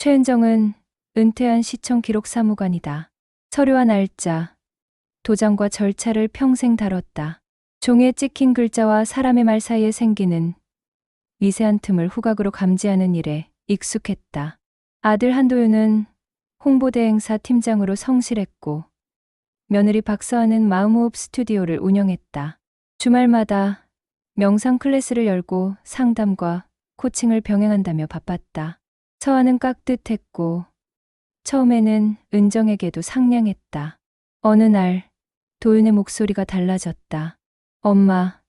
최은정은 은퇴한 시청 기록 사무관이다. 서류와 날짜, 도장과 절차를 평생 다뤘다. 종이에 찍힌 글자와 사람의 말 사이에 생기는 미세한 틈을 후각으로 감지하는 일에 익숙했다. 아들 한도윤은 홍보대 행사 팀장으로 성실했고 며느리 박서아는 마음호흡 스튜디오를 운영했다. 주말마다 명상 클래스를 열고 상담과 코칭을 병행한다며 바빴다. 서아는 깍듯했고 처음에는 은정에게도 상냥했다. 어느 날 도윤의 목소리가 달라졌다. 엄마,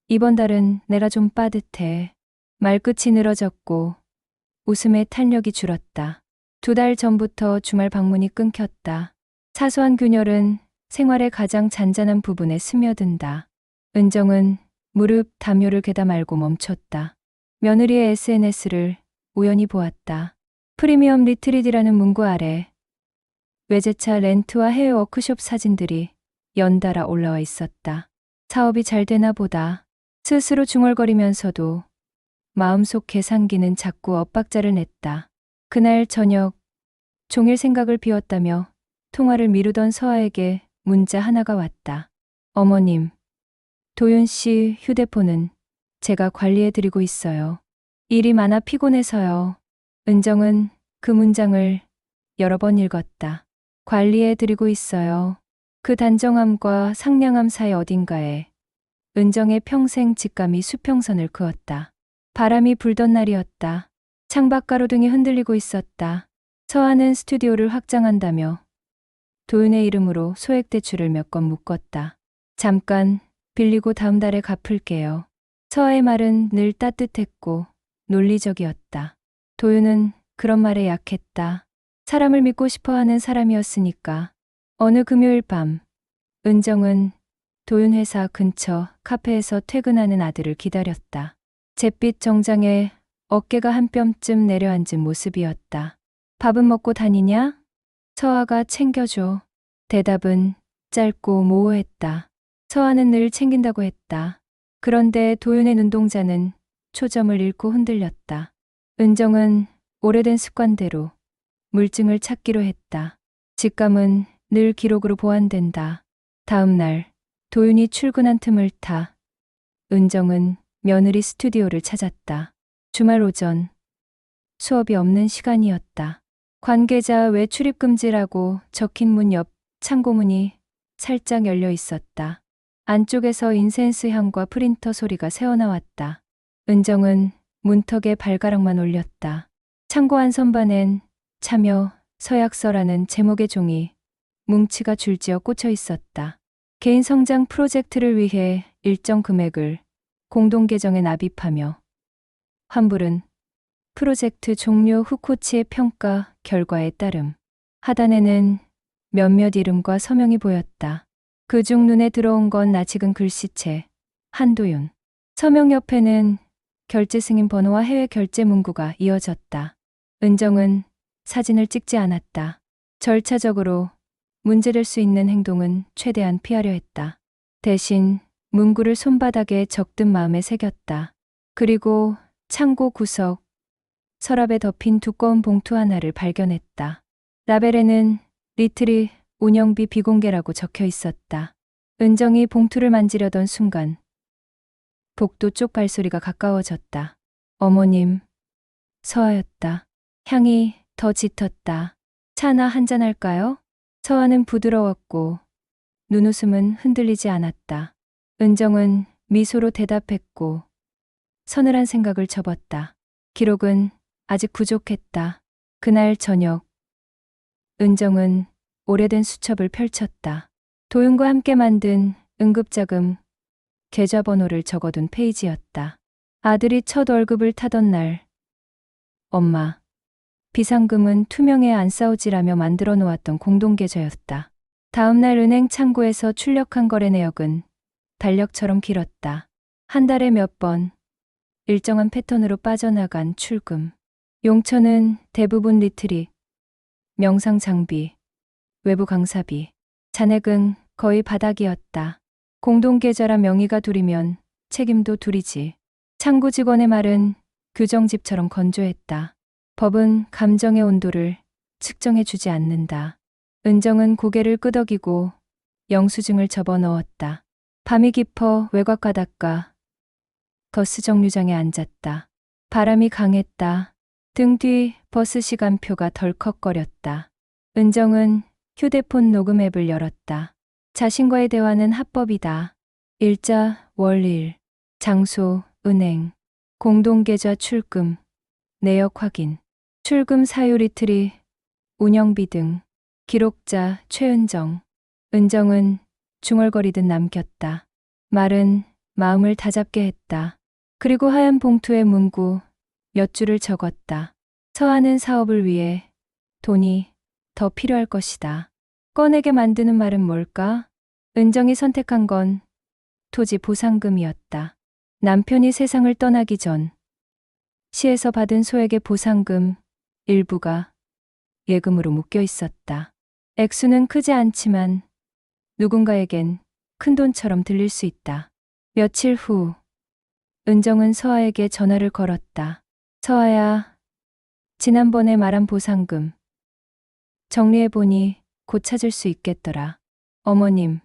이번 달은 내가 좀 빠듯해. 말끝이 늘어졌고 웃음의 탄력이 줄었다. 2달 전부터 주말 방문이 끊겼다. 사소한 균열은 생활의 가장 잔잔한 부분에 스며든다. 은정은 무릎 담요를 개다 말고 멈췄다. 며느리의 SNS를 우연히 보았다. 프리미엄 리트릿이라는 문구 아래 외제차 렌트와 해외 워크숍 사진들이 연달아 올라와 있었다. 사업이 잘 되나 보다. 스스로 중얼거리면서도 마음속 계산기는 자꾸 엇박자를 냈다. 그날 저녁 종일 생각을 비웠다며 통화를 미루던 서아에게 문자 하나가 왔다. 어머님, 도윤 씨 휴대폰은 제가 관리해드리고 있어요. 일이 많아 피곤해서요. 은정은 그 문장을 여러 번 읽었다. 관리해드리고 있어요. 그 단정함과 상냥함 사이 어딘가에 은정의 평생 직감이 수평선을 그었다. 바람이 불던 날이었다. 창밖 가로등이 흔들리고 있었다. 서아는 스튜디오를 확장한다며 도윤의 이름으로 소액대출을 몇 건 묶었다. 잠깐 빌리고 다음 달에 갚을게요. 서아의 말은 늘 따뜻했고 논리적이었다. 도윤은 그런 말에 약했다. 사람을 믿고 싶어하는 사람이었으니까. 어느 금요일 밤 은정은 도윤 회사 근처 카페에서 퇴근하는 아들을 기다렸다. 잿빛 정장에 어깨가 한 뼘쯤 내려앉은 모습이었다. 밥은 먹고 다니냐? 서아가 챙겨줘. 대답은 짧고 모호했다. 서아는 늘 챙긴다고 했다. 그런데 도윤의 눈동자는 초점을 잃고 흔들렸다. 은정은 오래된 습관대로 물증을 찾기로 했다. 직감은 늘 기록으로 보완된다. 다음 날 도윤이 출근한 틈을 타 은정은 며느리 스튜디오를 찾았다. 주말 오전 수업이 없는 시간이었다. 관계자 외출입 금지라고 적힌 문 옆 창고문이 살짝 열려 있었다. 안쪽에서 인센스 향과 프린터 소리가 새어나왔다. 은정은 문턱에 발가락만 올렸다. 창고 한 선반엔 참여 서약서라는 제목의 종이 뭉치가 줄지어 꽂혀 있었다. 개인 성장 프로젝트를 위해 일정 금액을 공동 계정에 납입하며 환불은 프로젝트 종료 후 코치의 평가 결과에 따름. 하단에는 몇몇 이름과 서명이 보였다. 그중 눈에 들어온 건 낯익은 글씨체 한도윤. 서명 옆에는 결제 승인 번호와 해외 결제 문구가 이어졌다. 은정은 사진을 찍지 않았다. 절차적으로 문제될 수 있는 행동은 최대한 피하려 했다. 대신 문구를 손바닥에 적든 마음에 새겼다. 그리고 창고 구석 서랍에 덮인 두꺼운 봉투 하나를 발견했다. 라벨에는 리트리 운영비 비공개라고 적혀 있었다. 은정이 봉투를 만지려던 순간 복도 쪽 발소리가 가까워졌다. 어머님, 서아였다. 향이 더 짙었다. 차나 한잔 할까요? 서아는 부드러웠고 눈웃음은 흔들리지 않았다. 은정은 미소로 대답했고 서늘한 생각을 접었다. 기록은 아직 부족했다. 그날 저녁 은정은 오래된 수첩을 펼쳤다. 도윤과 함께 만든 응급자금 계좌번호를 적어둔 페이지였다. 아들이 첫 월급을 타던 날 엄마, 비상금은 투명해 안 싸우지라며 만들어 놓았던 공동계좌였다. 다음 날 은행 창구에서 출력한 거래 내역은 달력처럼 길었다. 한 달에 몇 번 일정한 패턴으로 빠져나간 출금. 용처는 대부분 리트릿, 명상 장비, 외부 강사비. 잔액은 거의 바닥이었다. 공동계좌라 명의가 둘이면 책임도 둘이지. 창구 직원의 말은 규정집처럼 건조했다. 법은 감정의 온도를 측정해 주지 않는다. 은정은 고개를 끄덕이고 영수증을 접어 넣었다. 밤이 깊어 외곽 바닷가 버스 정류장에 앉았다. 바람이 강했다. 등 뒤 버스 시간표가 덜컥거렸다. 은정은 휴대폰 녹음 앱을 열었다. 자신과의 대화는 합법이다. 일자, 월일, 장소, 은행, 공동계좌 출금, 내역 확인, 출금 사유 이틀이, 운영비 등, 기록자 최은정. 은정은 중얼거리듯 남겼다. 말은 마음을 다잡게 했다. 그리고 하얀 봉투에 문구 몇 줄을 적었다. 서하는 사업을 위해 돈이 더 필요할 것이다. 꺼내게 만드는 말은 뭘까? 은정이 선택한 건 토지 보상금이었다. 남편이 세상을 떠나기 전 시에서 받은 소액의 보상금 일부가 예금으로 묶여 있었다. 액수는 크지 않지만 누군가에겐 큰돈처럼 들릴 수 있다. 며칠 후 은정은 서아에게 전화를 걸었다. 서아야, 지난번에 말한 보상금 정리해보니 곧 찾을 수 있겠더라. 어머님,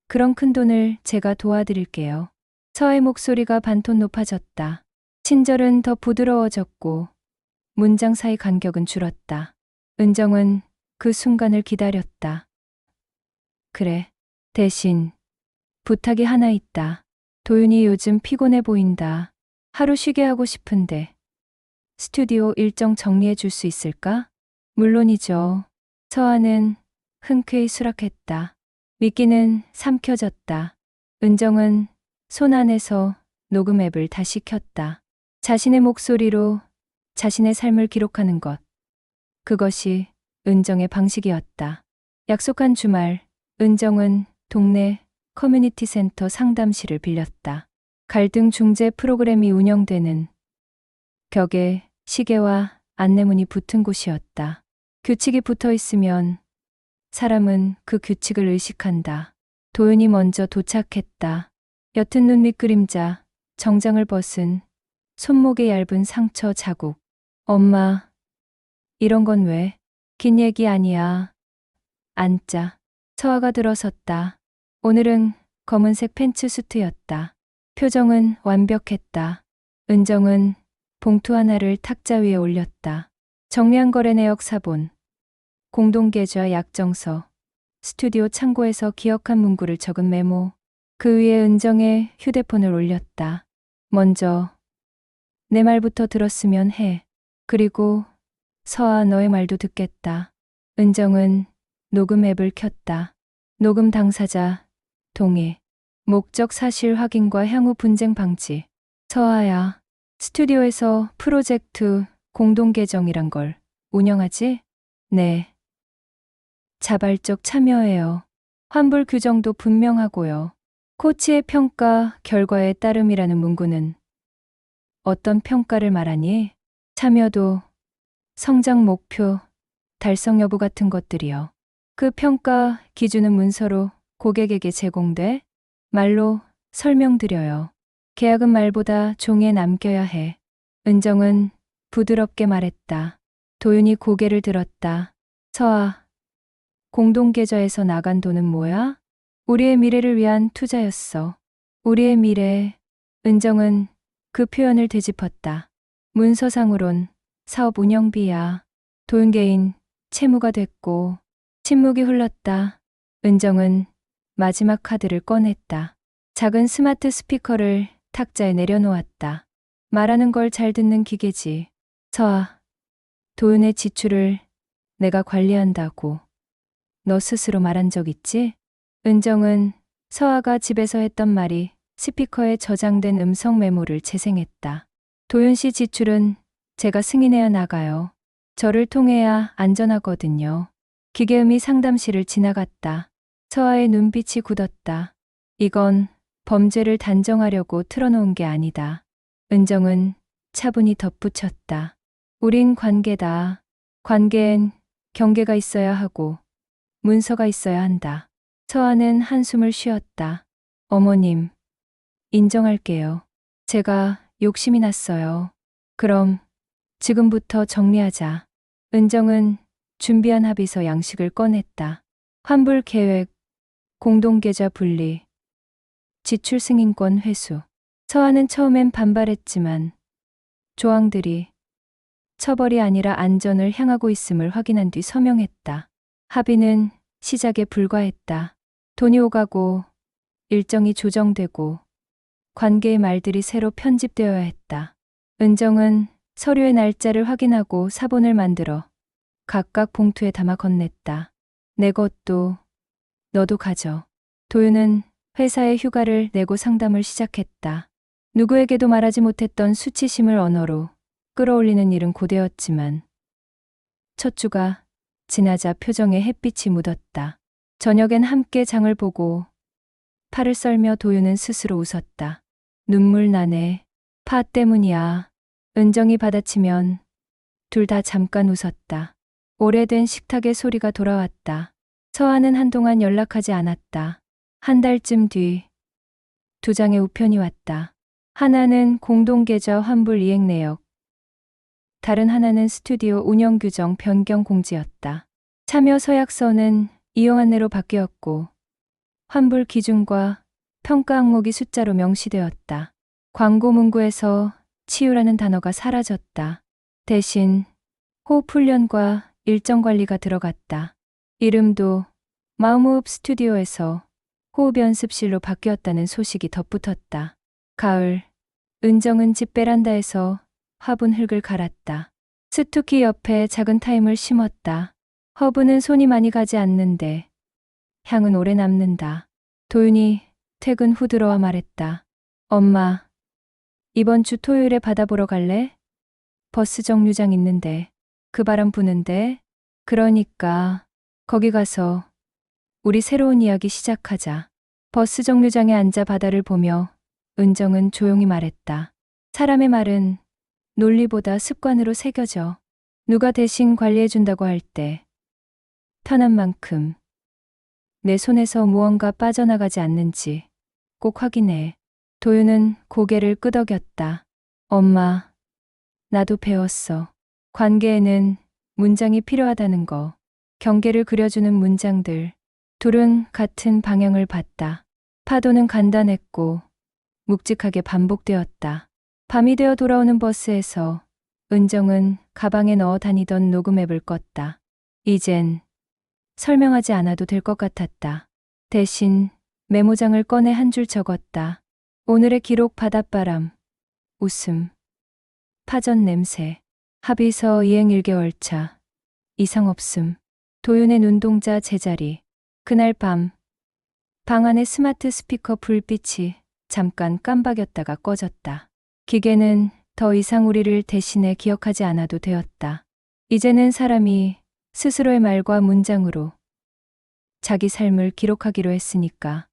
그런 큰돈을 제가 도와드릴게요. 서아의 목소리가 반톤 높아졌다. 친절은 더 부드러워졌고 문장 사이 간격은 줄었다. 은정은 그 순간을 기다렸다. 그래, 대신 부탁이 하나 있다. 도윤이 요즘 피곤해 보인다. 하루 쉬게 하고 싶은데 스튜디오 일정 정리해 줄 수 있을까? 물론이죠. 서아는 흔쾌히 수락했다. 미끼는 삼켜졌다. 은정은 손 안에서 녹음 앱을 다시 켰다. 자신의 목소리로 자신의 삶을 기록하는 것. 그것이 은정의 방식이었다. 약속한 주말, 은정은 동네 커뮤니티 센터 상담실을 빌렸다. 갈등 중재 프로그램이 운영되는 벽에 시계와 안내문이 붙은 곳이었다. 규칙이 붙어 있으면 사람은 그 규칙을 의식한다. 도윤이 먼저 도착했다. 옅은 눈 밑 그림자, 정장을 벗은 손목에 얇은 상처 자국. 엄마, 이런 건 왜? 긴 얘기 아니야. 앉자. 서아가 들어섰다. 오늘은 검은색 팬츠 수트였다. 표정은 완벽했다. 은정은 봉투 하나를 탁자 위에 올렸다. 정리한 거래 내역 사본, 공동계좌 약정서, 스튜디오 창고에서 기억한 문구를 적은 메모. 그 위에 은정의 휴대폰을 올렸다. 먼저 내 말부터 들었으면 해. 그리고 서아 너의 말도 듣겠다. 은정은 녹음 앱을 켰다. 녹음 당사자, 동의. 목적 사실 확인과 향후 분쟁 방지. 서아야, 스튜디오에서 프로젝트 공동 계정이란 걸 운영하지? 네. 자발적 참여해요. 환불 규정도 분명하고요. 코치의 평가 결과에 따름이라는 문구는 어떤 평가를 말하니? 참여도, 성장 목표, 달성 여부 같은 것들이요. 그 평가 기준은 문서로 고객에게 제공돼? 말로 설명드려요. 계약은 말보다 종이에 남겨야 해. 은정은 부드럽게 말했다. 도윤이 고개를 들었다. 서아, 공동계좌에서 나간 돈은 뭐야? 우리의 미래를 위한 투자였어. 우리의 미래. 은정은 그 표현을 되짚었다. 문서상으론 사업 운영비야. 도윤 개인 채무가 됐고. 침묵이 흘렀다. 은정은 마지막 카드를 꺼냈다. 작은 스마트 스피커를 탁자에 내려놓았다. 말하는 걸 잘 듣는 기계지. 서아, 도윤의 지출을 내가 관리한다고 너 스스로 말한 적 있지? 은정은 서아가 집에서 했던 말이 스피커에 저장된 음성 메모를 재생했다. 도윤 씨 지출은 제가 승인해야 나가요. 저를 통해야 안전하거든요. 기계음이 상담실을 지나갔다. 서아의 눈빛이 굳었다. 이건 범죄를 단정하려고 틀어놓은 게 아니다. 은정은 차분히 덧붙였다. 우린 관계다. 관계엔 경계가 있어야 하고 문서가 있어야 한다. 서아는 한숨을 쉬었다. 어머님, 인정할게요. 제가 욕심이 났어요. 그럼 지금부터 정리하자. 은정은 준비한 합의서 양식을 꺼냈다. 환불 계획, 공동계좌 분리, 지출 승인권 회수. 서한은 처음엔 반발했지만 조항들이 처벌이 아니라 안전을 향하고 있음을 확인한 뒤 서명했다. 합의는 시작에 불과했다. 돈이 오가고 일정이 조정되고 관계의 말들이 새로 편집되어야 했다. 은정은 서류의 날짜를 확인하고 사본을 만들어 각각 봉투에 담아 건넸다. 내 것도 너도 가져. 도윤은 회사에 휴가를 내고 상담을 시작했다. 누구에게도 말하지 못했던 수치심을 언어로 끌어올리는 일은 고되었지만 첫 주가 지나자 표정에 햇빛이 묻었다. 저녁엔 함께 장을 보고 팔을 썰며 도윤은 스스로 웃었다. 눈물 나네. 파 때문이야. 은정이 받아치면 둘 다 잠깐 웃었다. 오래된 식탁의 소리가 돌아왔다. 서한은 한동안 연락하지 않았다. 한 달쯤 뒤 두 장의 우편이 왔다. 하나는 공동계좌 환불 이행 내역, 다른 하나는 스튜디오 운영 규정 변경 공지였다. 참여 서약서는 이용 안내로 바뀌었고 환불 기준과 평가 항목이 숫자로 명시되었다. 광고 문구에서 치유라는 단어가 사라졌다. 대신 호흡 훈련과 일정 관리가 들어갔다. 이름도 마음호흡 스튜디오에서 호흡 연습실로 바뀌었다는 소식이 덧붙었다. 가을, 은정은 집 베란다에서 화분 흙을 갈았다. 스투키 옆에 작은 타임을 심었다. 허브는 손이 많이 가지 않는데 향은 오래 남는다. 도윤이 퇴근 후 들어와 말했다. 엄마, 이번 주 토요일에 바다 보러 갈래? 버스 정류장 있는데. 그 바람 부는데. 그러니까 거기 가서 우리 새로운 이야기 시작하자. 버스 정류장에 앉아 바다를 보며 은정은 조용히 말했다. 사람의 말은 논리보다 습관으로 새겨져. 누가 대신 관리해준다고 할 때 편한 만큼 내 손에서 무언가 빠져나가지 않는지 꼭 확인해. 도윤은 고개를 끄덕였다. 엄마, 나도 배웠어. 관계에는 문장이 필요하다는 거. 경계를 그려주는 문장들. 둘은 같은 방향을 봤다. 파도는 간단했고 묵직하게 반복되었다. 밤이 되어 돌아오는 버스에서 은정은 가방에 넣어 다니던 녹음 앱을 껐다. 이젠 설명하지 않아도 될 것 같았다. 대신 메모장을 꺼내 한 줄 적었다. 오늘의 기록 바닷바람, 웃음, 파전 냄새, 합의서 이행 1개월 차, 이상 없음, 도윤의 눈동자 제자리. 그날 밤, 방 안의 스마트 스피커 불빛이 잠깐 깜박였다가 꺼졌다. 기계는 더 이상 우리를 대신해 기억하지 않아도 되었다. 이제는 사람이 스스로의 말과 문장으로 자기 삶을 기록하기로 했으니까.